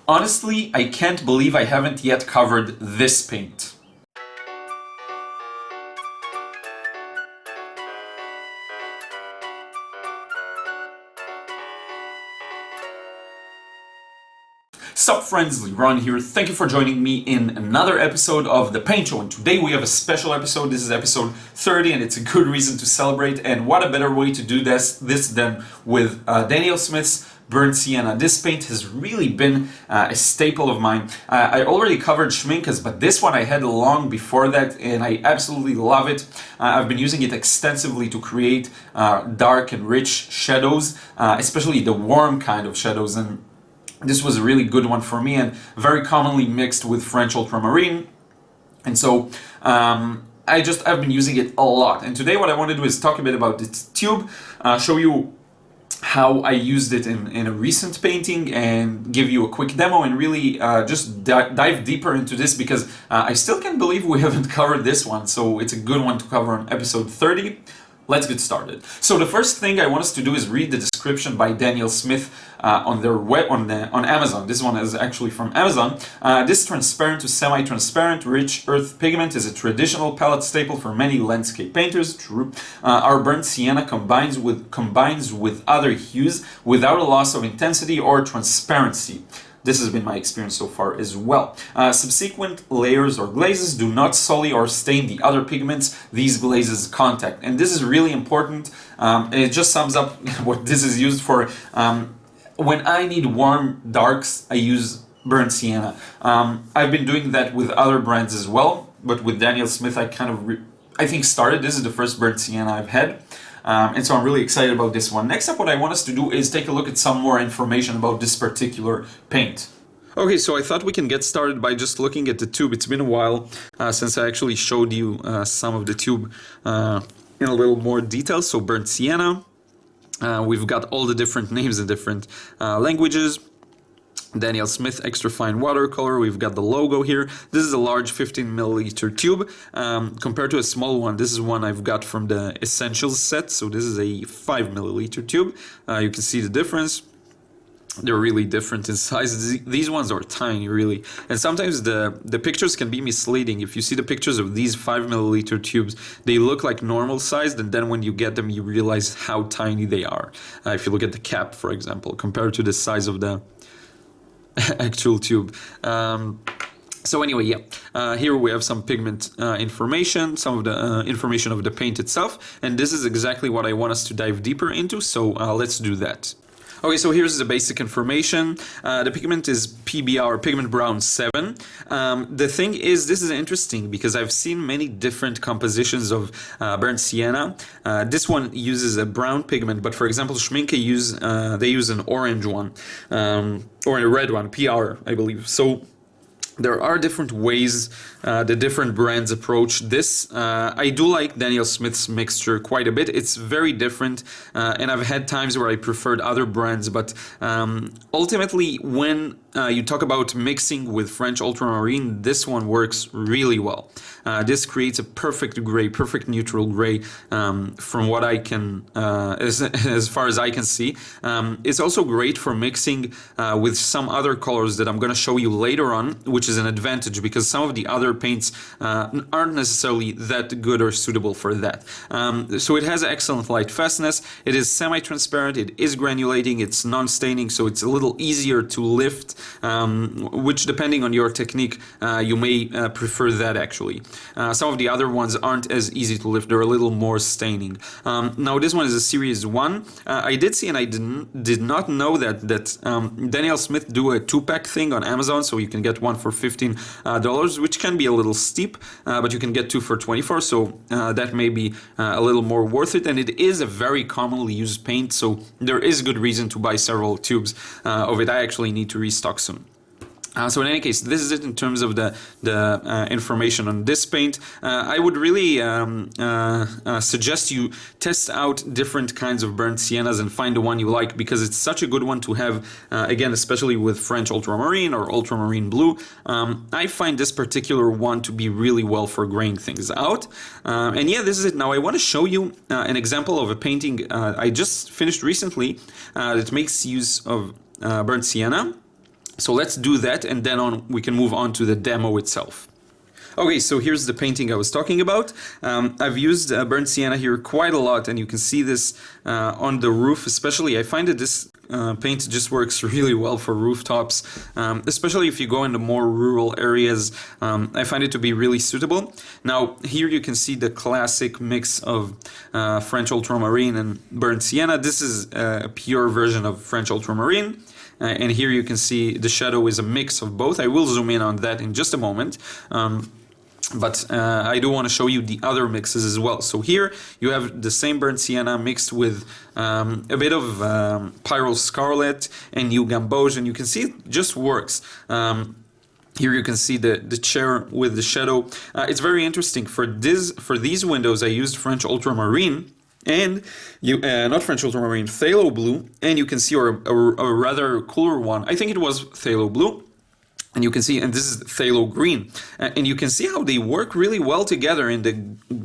Honestly, I can't believe I haven't yet covered this paint. Sup friends, Ron here. Thank you for joining me in another episode of The Paint Show, and today we have a special episode. This is episode 30 and it's a good reason to celebrate, and what a better way to do this than with Daniel Smith's Burnt Sienna. This paint has really been a staple of mine. I already covered Schmincke's, but this one I had long before that and I absolutely love it. I've been using it extensively to create dark and rich shadows, especially the warm kind of shadows, and this was a really good one for me and very commonly mixed with French Ultramarine. And so I've been using it a lot. And today what I want to do is talk a bit about this tube, show you how I used it in a recent painting, and give you a quick demo and really just dive deeper into this, because I still can't believe we haven't covered this one. So it's a good one to cover on episode 30. Let's get started. So the first thing I want us to do is read the description by Daniel Smith on their web on Amazon. This one is actually from Amazon. This transparent to semi-transparent rich earth pigment is a traditional palette staple for many landscape painters. True. Our burnt sienna combines with other hues without a loss of intensity or transparency. This has been my experience so far as well. Subsequent layers or glazes do not sully or stain the other pigments these glazes contact. And this is really important. And it just sums up what this is used for. When I need warm darks, I use burnt sienna. I've been doing that with other brands as well, but with Daniel Smith I kind of, I think, started. This is the first burnt sienna I've had. And so I'm really excited about this one. Next up, what I want us to do is take a look at some more information about this particular paint. Okay, so I thought we can get started by just looking at the tube. It's been a while since I actually showed you some of the tube in a little more detail. So burnt sienna, we've got all the different names in different languages. Daniel Smith extra fine watercolor. We've got the logo here. This is a large 15 milliliter tube compared to a small one. This is one I've got from the Essentials set. So this is a 5 milliliter tube. You can see the difference. They're really different in size. These ones are tiny, really. And sometimes the pictures can be misleading. If you see the pictures of these 5 milliliter tubes, they look like normal sized, and then when you get them, you realize how tiny they are. If you look at the cap, for example, compared to the size of the actual tube. So anyway, yeah, here we have some pigment information, some of the information of the paint itself, and this is exactly what I want us to dive deeper into, so let's do that. Okay, so here's the basic information. The pigment is PBR, Pigment Brown 7. The thing is, this is interesting because I've seen many different compositions of burnt sienna. This one uses a brown pigment, but for example, Schmincke they use an orange one, or a red one, PR, I believe. So there are different ways the different brands approach this. I do like Daniel Smith's mixture quite a bit. It's very different, and I've had times where I preferred other brands, but ultimately when you talk about mixing with French Ultramarine, this one works really well. This creates a perfect gray, perfect neutral gray from what I can, as far as I can see. It's also great for mixing with some other colors that I'm going to show you later on, which is an advantage because some of the other paints aren't necessarily that good or suitable for that. So it has excellent light fastness. It is semi-transparent. It is granulating. It's non-staining, so it's a little easier to lift, which depending on your technique, you may prefer that actually. Some of the other ones aren't as easy to lift. They're a little more staining. Now this one is a series 1. I did see, and I did not know that Daniel Smith do a 2-pack thing on Amazon, so you can get one for $15, which can be a little steep, but you can get 2 for $24, so that may be a little more worth it. And it is a very commonly used paint, so there is good reason to buy several tubes of it. I actually need to restock soon. So in any case, this is it in terms of the information on this paint. I would really suggest you test out different kinds of burnt siennas and find the one you like, because it's such a good one to have, again, especially with French Ultramarine or Ultramarine Blue. I find this particular one to be really well for graying things out. And yeah, this is it. Now I want to show you an example of a painting I just finished recently that makes use of burnt sienna. So let's do that, and then we can move on to the demo itself. Okay, so here's the painting I was talking about. I've used burnt sienna here quite a lot, and you can see this on the roof especially. I find that this paint just works really well for rooftops, especially if you go into more rural areas. I find it to be really suitable. Now, here you can see the classic mix of French Ultramarine and burnt sienna. This is a pure version of French Ultramarine. And here you can see the shadow is a mix of both. I will zoom in on that in just a moment. But I do want to show you the other mixes as well. So here you have the same burnt sienna mixed with a bit of Pyrrole Scarlet and New Gamboge, and you can see it just works. Here you can see the chair with the shadow. It's very interesting. For these windows I used French Ultramarine, and not French Ultramarine, Phthalo Blue, and you can see a rather cooler one. I think it was Phthalo Blue. And you can see, and this is Phthalo Green, and you can see how they work really well together in the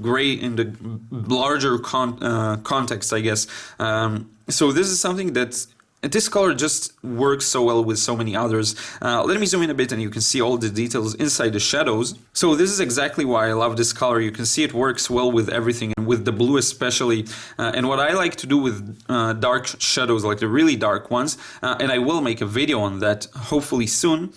gray, in the larger context, I guess. So this is something that this color just works so well with so many others. Let me zoom in a bit and you can see all the details inside the shadows. So this is exactly why I love this color. You can see it works well with everything, and with the blue especially. And what I like to do with dark shadows, like the really dark ones, and I will make a video on that hopefully soon,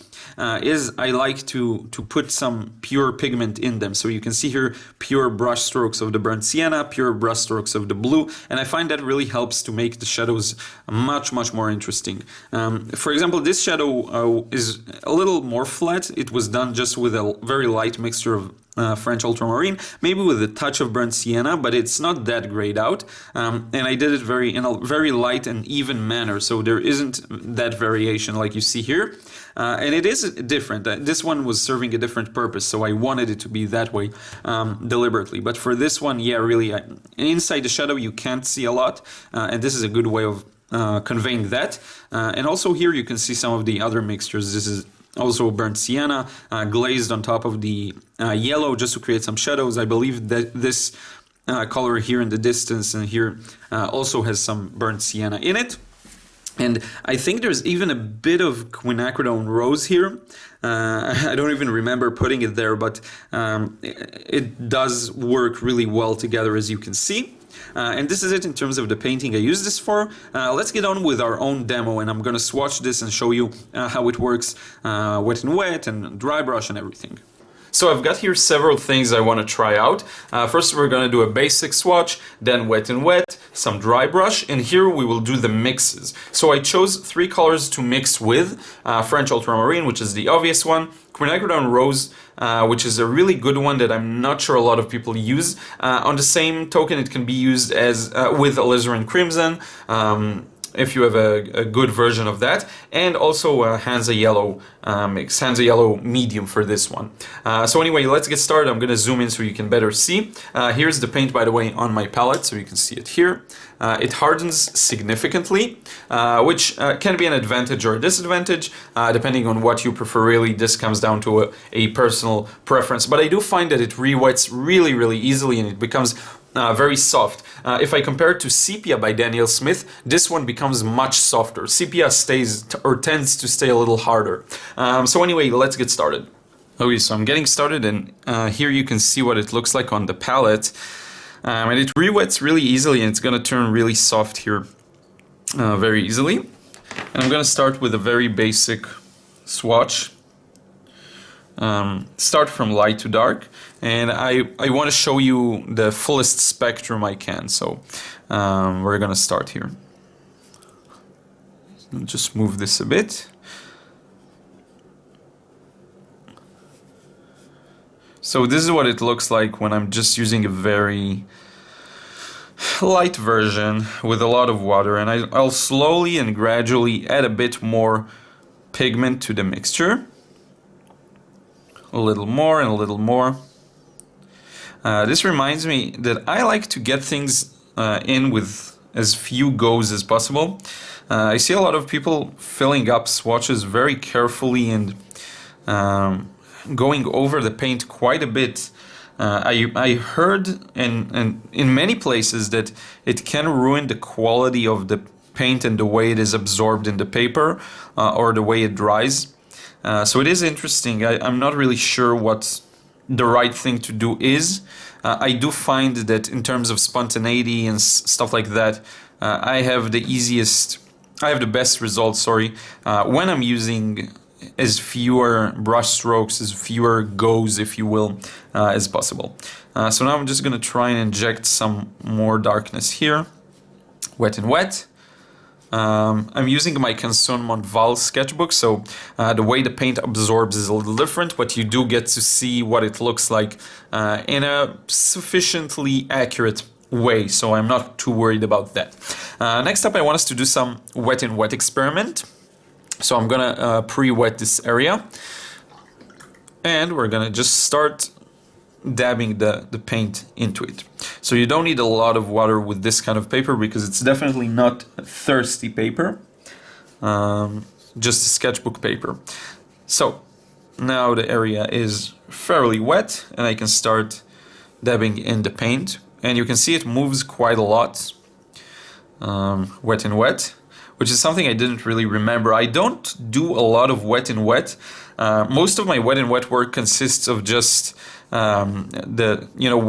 is I like to put some pure pigment in them. So you can see here pure brush strokes of the burnt sienna, pure brush strokes of the blue, and I find that really helps to make the shadows much more interesting. For example, this shadow is a little more flat. It was done just with a very light mixture of French Ultramarine, maybe with a touch of burnt sienna, but it's not that grayed out. And I did it in a very light and even manner, so there isn't that variation like you see here. And it is different. This one was serving a different purpose, so I wanted it to be that way deliberately. But for this one, yeah, really, inside the shadow you can't see a lot, and this is a good way of conveying that. And also here you can see some of the other mixtures. This is also burnt sienna glazed on top of the yellow just to create some shadows. I believe that this color here in the distance and here also has some burnt sienna in it. And I think there's even a bit of Quinacridone Rose here. I don't even remember putting it there, but it does work really well together, as you can see. And this is it in terms of the painting I use this for. Let's get on with our own demo, and I'm going to swatch this and show you how it works wet and wet and dry brush and everything. So I've got here several things I want to try out. First we're going to do a basic swatch, then wet and wet, some dry brush, and here we will do the mixes. So I chose 3 colors to mix with. French Ultramarine, which is the obvious one, Quinacridone Rose, which is a really good one that I'm not sure a lot of people use. On the same token, it can be used as with alizarin crimson, if you have a good version of that, and also a Hansa yellow mix, Hansa yellow medium for this one. So anyway, let's get started. I'm going to zoom in so you can better see. Here's the paint, by the way, on my palette, so you can see it here. It hardens significantly, which can be an advantage or a disadvantage, depending on what you prefer. Really, this comes down to a personal preference, but I do find that it re-wets really easily, and it becomes very soft. If I compare it to Sepia by Daniel Smith, this one becomes much softer. Sepia stays or tends to stay a little harder. So anyway, let's get started. Okay, so I'm getting started, and here you can see what it looks like on the palette. And it re-wets really easily, and it's going to turn really soft here very easily. And I'm going to start with a very basic swatch. Start from light to dark, and I want to show you the fullest spectrum I can, so we're gonna start here. Just move this a bit. So this is what it looks like when I'm just using a very light version with a lot of water, and I'll slowly and gradually add a bit more pigment to the mixture. A little more and a little more. This reminds me that I like to get things in with as few goes as possible. I see a lot of people filling up swatches very carefully and going over the paint quite a bit. I heard in many places that it can ruin the quality of the paint and the way it is absorbed in the paper or the way it dries. So it is interesting. I'm not really sure what the right thing to do is. I do find that in terms of spontaneity and stuff like that, I have the best results, when I'm using as fewer brush strokes, as fewer goes, if you will, as possible. So now I'm just going to try and inject some more darkness here. Wet and wet. I'm using my Canson Montval sketchbook, so the way the paint absorbs is a little different, but you do get to see what it looks like in a sufficiently accurate way, so I'm not too worried about that. Next up, I want us to do some wet and wet experiment. So I'm gonna pre-wet this area, and we're gonna just start dabbing the paint into it. So you don't need a lot of water with this kind of paper because it's definitely not thirsty paper, just sketchbook paper. So now the area is fairly wet and I can start dabbing in the paint, and you can see it moves quite a lot, wet and wet, which is something I didn't really remember. I don't do a lot of wet and wet. Most of my wet and wet work consists of just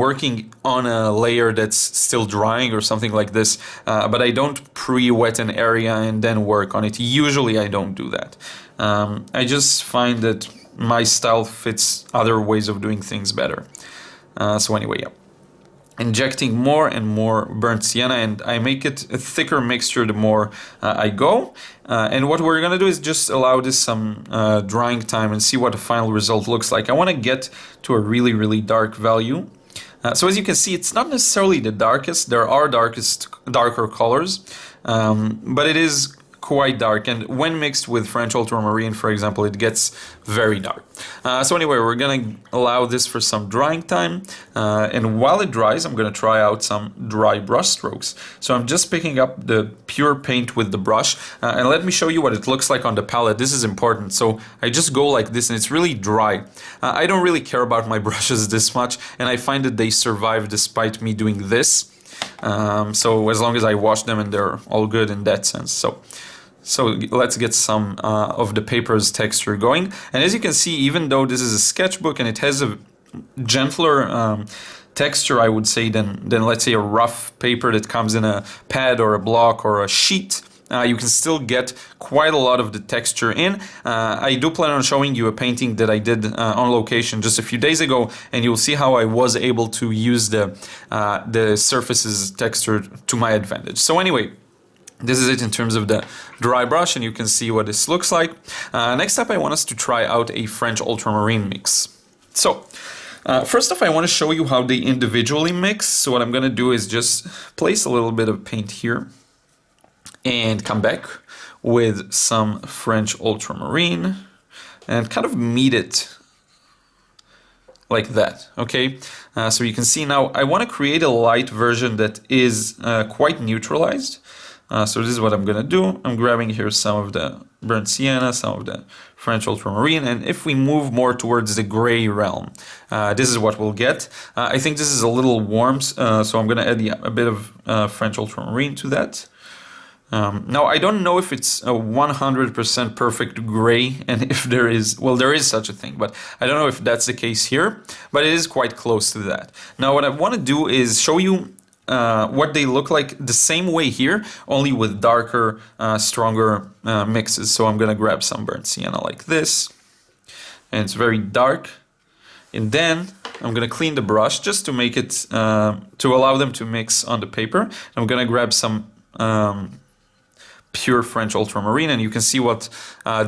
working on a layer that's still drying or something like this, but I don't pre-wet an area and then work on it. Usually I don't do that. I just find that my style fits other ways of doing things better. So anyway, yeah. Injecting more and more burnt sienna, and I make it a thicker mixture the more I go. And what we're gonna do is just allow this some drying time and see what the final result looks like. I want to get to a really, really dark value. So as you can see, it's not necessarily the darkest. There are darker colors, but it is quite dark, and when mixed with French Ultramarine, for example, it gets very dark. So anyway, we're gonna allow this for some drying time, and while it dries, I'm gonna try out some dry brush strokes. So I'm just picking up the pure paint with the brush, and let me show you what it looks like on the palette. This is important. So I just go like this, and it's really dry. I don't really care about my brushes this much, and I find that they survive despite me doing this. So as long as I wash them and they're all good in that sense. So let's get some of the paper's texture going. And as you can see, even though this is a sketchbook and it has a gentler texture, I would say, than let's say a rough paper that comes in a pad or a block or a sheet, you can still get quite a lot of the texture in. I do plan on showing you a painting that I did on location just a few days ago, and you'll see how I was able to use the surface's texture to my advantage. So anyway, this is it in terms of the dry brush, and you can see what this looks like. Next up, I want us to try out a French Ultramarine mix. So, first off, I want to show you how they individually mix. So what I'm going to do is just place a little bit of paint here and come back with some French Ultramarine and kind of meet it like that, okay? So you can see now I want to create a light version that is quite neutralized. So this is what I'm gonna do. I'm grabbing here some of the burnt sienna, some of the French Ultramarine, and if we move more towards the gray realm, this is what we'll get. I think this is a little warm, so I'm gonna add a bit of French Ultramarine to that. Now, I don't know if it's a 100% perfect gray, and if there is, well, there is such a thing, but I don't know if that's the case here, but it is quite close to that. Now, what I want to do is show you what they look like the same way here, only with darker, stronger mixes. So I'm gonna grab some burnt sienna like this, and it's very dark. And then I'm gonna clean the brush just to make it, to allow them to mix on the paper. I'm gonna grab some pure French Ultramarine, and you can see what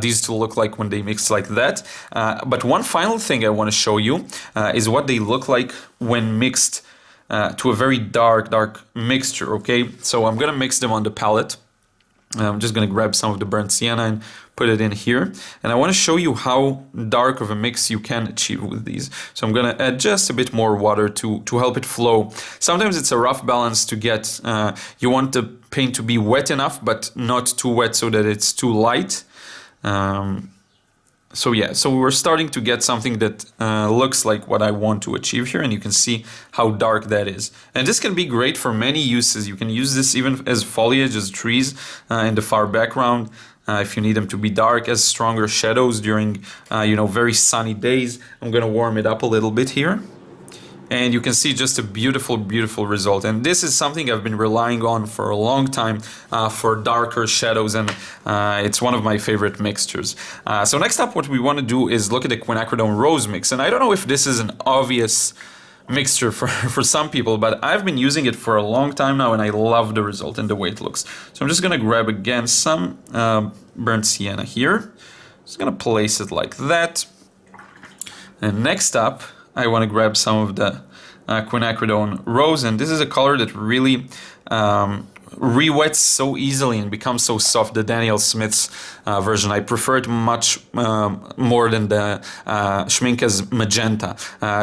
these two look like when they mix like that. But one final thing I want to show you is what they look like when mixed to a very dark mixture, okay? So I'm gonna mix them on the palette. I'm just gonna grab some of the burnt sienna and put it in here. And I wanna show you how dark of a mix you can achieve with these. So I'm gonna add just a bit more water to help it flow. Sometimes it's a rough balance to get. You want the paint to be wet enough, but not too wet so that it's too light. So yeah, so we're starting to get something that looks like what I want to achieve here, and you can see how dark that is. And this can be great for many uses. You can use this even as foliage, as trees in the far background, if you need them to be dark, as stronger shadows during, very sunny days. I'm gonna warm it up a little bit here. And you can see just a beautiful, beautiful result. And this is something I've been relying on for a long time for darker shadows, and it's one of my favorite mixtures. So next up, what we want to do is look at the Quinacridone Rose mix. And I don't know if this is an obvious mixture for some people, but I've been using it for a long time now, and I love the result and the way it looks. So I'm just going to grab again some burnt sienna here. Just going to place it like that. And next up, I want to grab some of the Quinacridone Rose, and this is a color that really re-wets so easily and becomes so soft. The Daniel Smith's version, I prefer it much more than the Schminke's Magenta.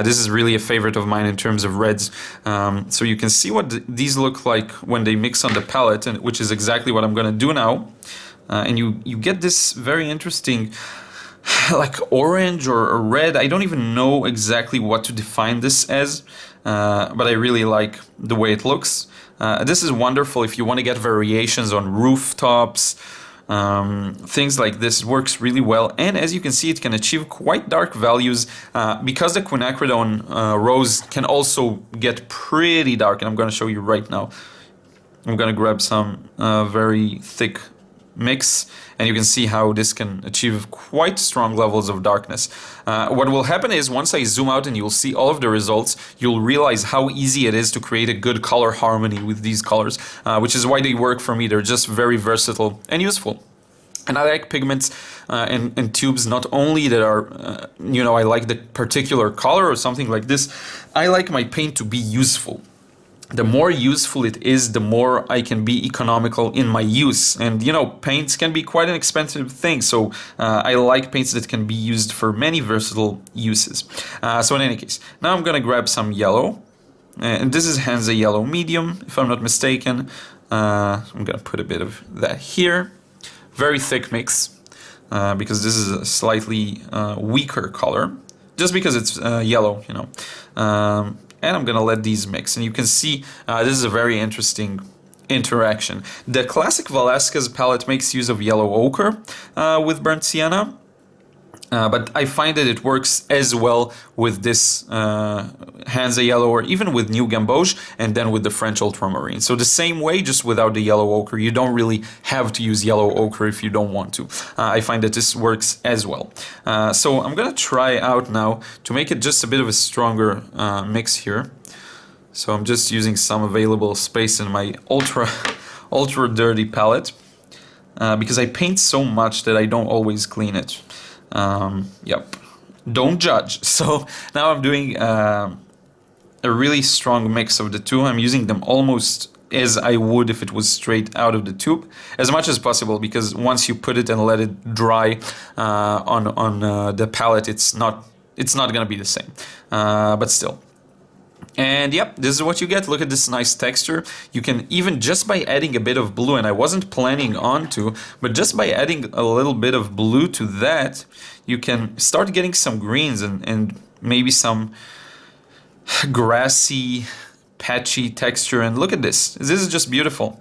This is really a favorite of mine in terms of reds. So you can see what these look like when they mix on the palette, and which is exactly what I'm going to do now. And you get this very interesting like orange or red. I don't even know exactly what to define this as, but I really like the way it looks. This is wonderful if you want to get variations on rooftops, things like this. Works really well, and as you can see, it can achieve quite dark values because the Quinacridone Rose can also get pretty dark, and I'm going to show you right now. I'm going to grab some very thick mix, and you can see how this can achieve quite strong levels of darkness. What will happen is once I zoom out and you'll see all of the results, you'll realize how easy it is to create a good color harmony with these colors, which is why they work for me. They're just very versatile and useful. And I like pigments and tubes not only that are, I like the particular color or something like this. I like my paint to be useful. The more useful it is, the more I can be economical in my use. And paints can be quite an expensive thing, so I like paints that can be used for many versatile uses. So in any case, now I'm gonna grab some yellow, and this is Hansa Yellow Medium, if I'm not mistaken. I'm gonna put a bit of that here. Very thick mix, because this is a slightly weaker color, just because it's yellow, and I'm gonna let these mix, and you can see this is a very interesting interaction. The classic Velasquez palette makes use of yellow ochre with burnt sienna, but I find that it works as well with this Hansa yellow, or even with New Gamboge, and then with the French Ultramarine. So the same way, just without the yellow ochre. You don't really have to use yellow ochre if you don't want to. I find that this works as well. So I'm gonna try out now to make it just a bit of a stronger mix here. So I'm just using some available space in my ultra dirty palette, because I paint so much that I don't always clean it. Yep, don't judge. So now I'm doing a really strong mix of the two. I'm using them almost as I would if it was straight out of the tube, as much as possible, because once you put it and let it dry on the palette, it's not gonna be the same, but still. And yep, this is what you get. Look at this nice texture. You can even, just by adding a bit of blue, and I wasn't planning on to, but just by adding a little bit of blue to that, you can start getting some greens and maybe some grassy, patchy texture. And look at this. This is just beautiful.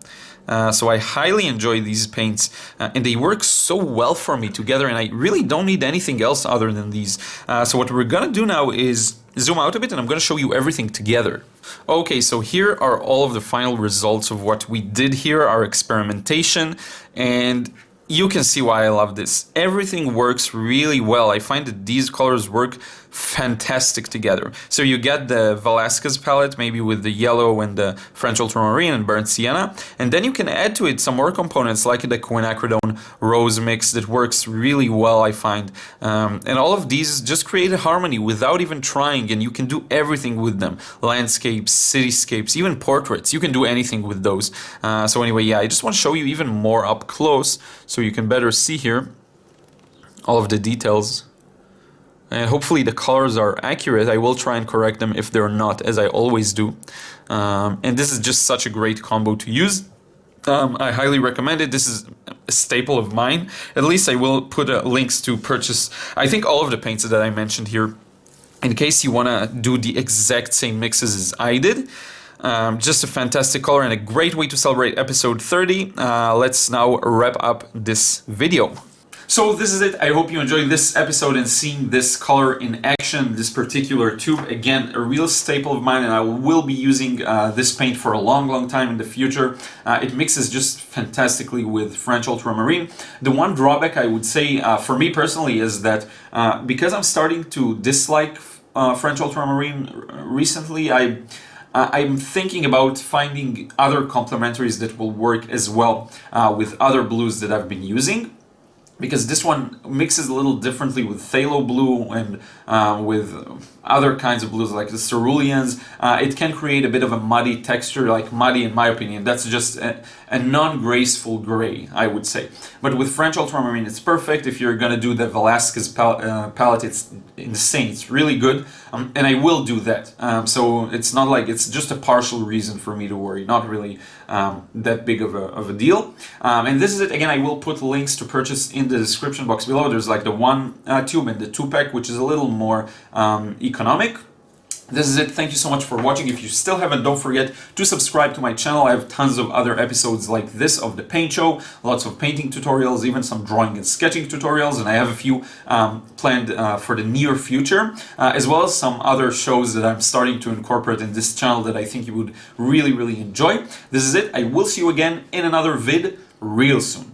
So I highly enjoy these paints, and they work so well for me together, and I really don't need anything else other than these. So what we're gonna do now is zoom out a bit, and I'm gonna show you everything together. Okay, so here are all of the final results of what we did here, our experimentation, and you can see why I love this. Everything works really well. I find that these colors work fantastic together. So you get the Velasquez palette, maybe with the yellow and the French Ultramarine and burnt sienna, and then you can add to it some more components like the Quinacridone Rose mix that works really well, I find. And all of these just create a harmony without even trying, and you can do everything with them. Landscapes, cityscapes, even portraits. You can do anything with those. So anyway, yeah, I just want to show you even more up close so you can better see here all of the details. And hopefully the colors are accurate. I will try and correct them if they're not, as I always do. And this is just such a great combo to use. I highly recommend it. This is a staple of mine. At least I will put links to purchase, I think, all of the paints that I mentioned here, in case you want to do the exact same mixes as I did. Just a fantastic color and a great way to celebrate episode 30. Let's now wrap up this video. So this is it. I hope you enjoyed this episode and seeing this color in action, this particular tube. Again, a real staple of mine, and I will be using this paint for a long time in the future. It mixes just fantastically with French Ultramarine. The one drawback I would say for me personally is that because I'm starting to dislike French Ultramarine recently, I'm thinking about finding other complementaries that will work as well with other blues that I've been using. Because this one mixes a little differently with phthalo blue and with other kinds of blues like the ceruleans. It can create a bit of a muddy texture, like muddy in my opinion. That's just a non-graceful gray, I would say. But with French Ultramarine, it's perfect. If you're gonna do the Velasquez palette, it's insane. It's really good, and I will do that. So it's not like it's just a partial reason for me to worry. Not really that big of a deal. And this is it. Again, I will put links to purchase in the description box below. There's like the 1 tube and the 2-pack, which is a little more economic. This is it. Thank you so much for watching. If you still haven't, don't forget to subscribe to my channel. I have tons of other episodes like this of The Paint Show, lots of painting tutorials, even some drawing and sketching tutorials, and I have a few planned for the near future, as well as some other shows that I'm starting to incorporate in this channel that I think you would really enjoy. This is it. I will see you again in another vid real soon.